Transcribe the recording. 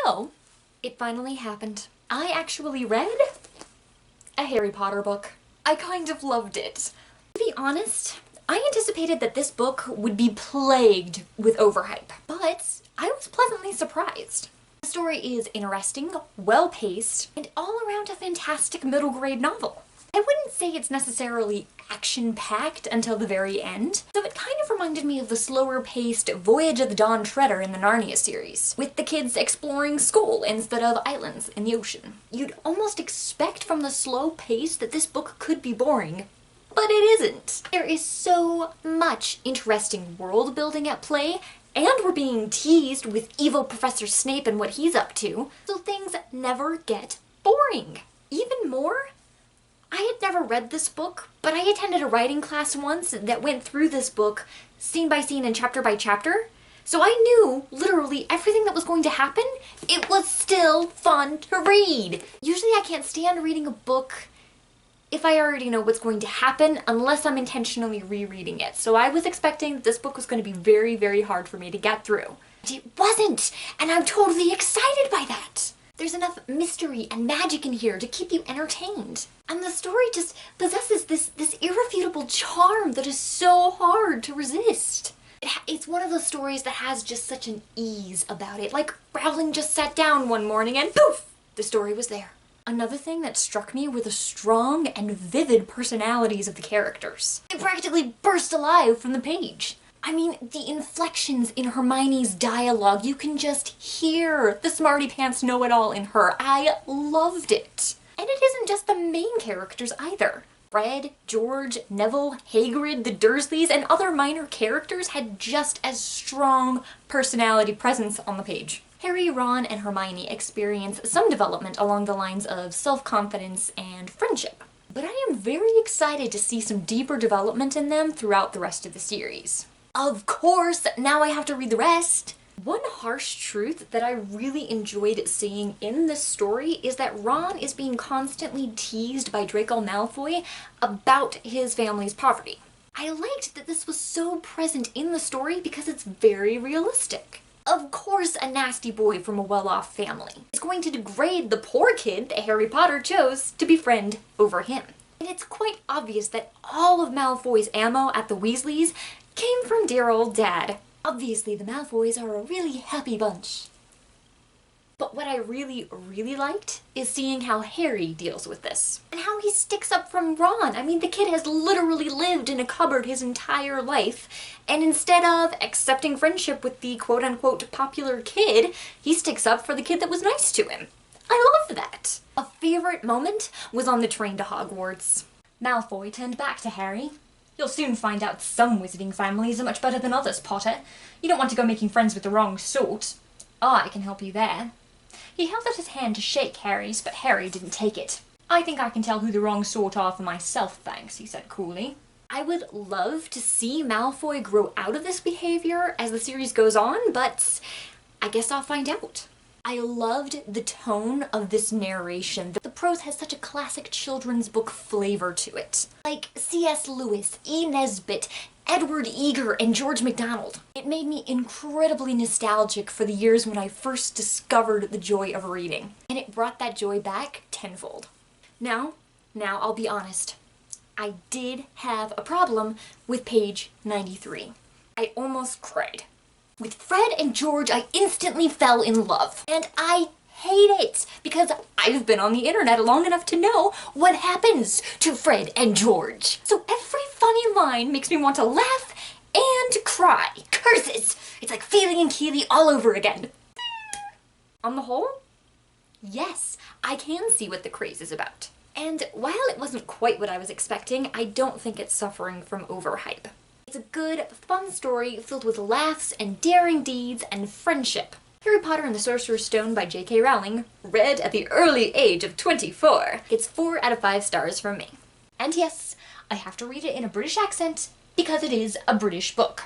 So, it finally happened. I actually read a Harry Potter book. I kind of loved it. To be honest, I anticipated that this book would be plagued with overhype, but I was pleasantly surprised. The story is interesting, well-paced, and all around a fantastic middle-grade novel. I wouldn't say it's necessarily action-packed until the very end, though it kind of reminded me of the slower-paced Voyage of the Dawn Treader in the Narnia series, with the kids exploring school instead of islands in the ocean. You'd almost expect from the slow pace that this book could be boring, but it isn't. There is so much interesting world building at play, and we're being teased with evil Professor Snape and what he's up to, so things never get boring. Even more, I had never read this book, but I attended a writing class once that went through this book scene by scene and chapter by chapter, so I knew literally everything that was going to happen. It was still fun to read. Usually I can't stand reading a book if I already know what's going to happen, unless I'm intentionally rereading it. So I was expecting that this book was going to be very, very hard for me to get through. But it wasn't, and I'm totally excited by that. There's enough mystery and magic in here to keep you entertained. And the story just possesses this irrefutable charm that is so hard to resist. It's one of those stories that has just such an ease about it. Like Rowling just sat down one morning and poof, the story was there. Another thing that struck me were the strong and vivid personalities of the characters. They practically burst alive from the page. I mean, the inflections in Hermione's dialogue, you can just hear the smarty pants know-it-all in her. I loved it. And it isn't just the main characters either. Fred, George, Neville, Hagrid, the Dursleys, and other minor characters had just as strong personality presence on the page. Harry, Ron, and Hermione experience some development along the lines of self-confidence and friendship. But I am very excited to see some deeper development in them throughout the rest of the series. Of course, now I have to read the rest. One harsh truth that I really enjoyed seeing in this story is that Ron is being constantly teased by Draco Malfoy about his family's poverty. I liked that this was so present in the story because it's very realistic. Of course, a nasty boy from a well-off family is going to degrade the poor kid that Harry Potter chose to befriend over him. And it's quite obvious that all of Malfoy's ammo at the Weasleys came from dear old Dad. Obviously, the Malfoys are a really happy bunch. But what I really, really liked is seeing how Harry deals with this. And how he sticks up from Ron. I mean, the kid has literally lived in a cupboard his entire life, and instead of accepting friendship with the quote-unquote popular kid, he sticks up for the kid that was nice to him. I loved that. A favorite moment was on the train to Hogwarts. Malfoy turned back to Harry. You'll soon find out some wizarding families are much better than others, Potter. You don't want to go making friends with the wrong sort. I can help you there. He held out his hand to shake Harry's, but Harry didn't take it. I think I can tell who the wrong sort are for myself, thanks, he said coolly. I would love to see Malfoy grow out of this behavior as the series goes on, but I guess I'll find out. I loved the tone of this narration. The prose has such a classic children's book flavor to it. Like C.S. Lewis, E. Nesbit, Edward Eger, and George MacDonald. It made me incredibly nostalgic for the years when I first discovered the joy of reading. And it brought that joy back tenfold. Now I'll be honest. I did have a problem with page 93. I almost cried. With Fred and George, I instantly fell in love. And I hate it because I've been on the internet long enough to know what happens to Fred and George. So every funny line makes me want to laugh and cry. Curses! It's like Feely and Keely all over again. On the whole, yes, I can see what the craze is about. And while it wasn't quite what I was expecting, I don't think it's suffering from overhype. It's a good, fun story filled with laughs and daring deeds and friendship. Harry Potter and the Sorcerer's Stone by J.K. Rowling, read at the early age of 24. It's 4 out of 5 stars from me. And yes, I have to read it in a British accent because it is a British book.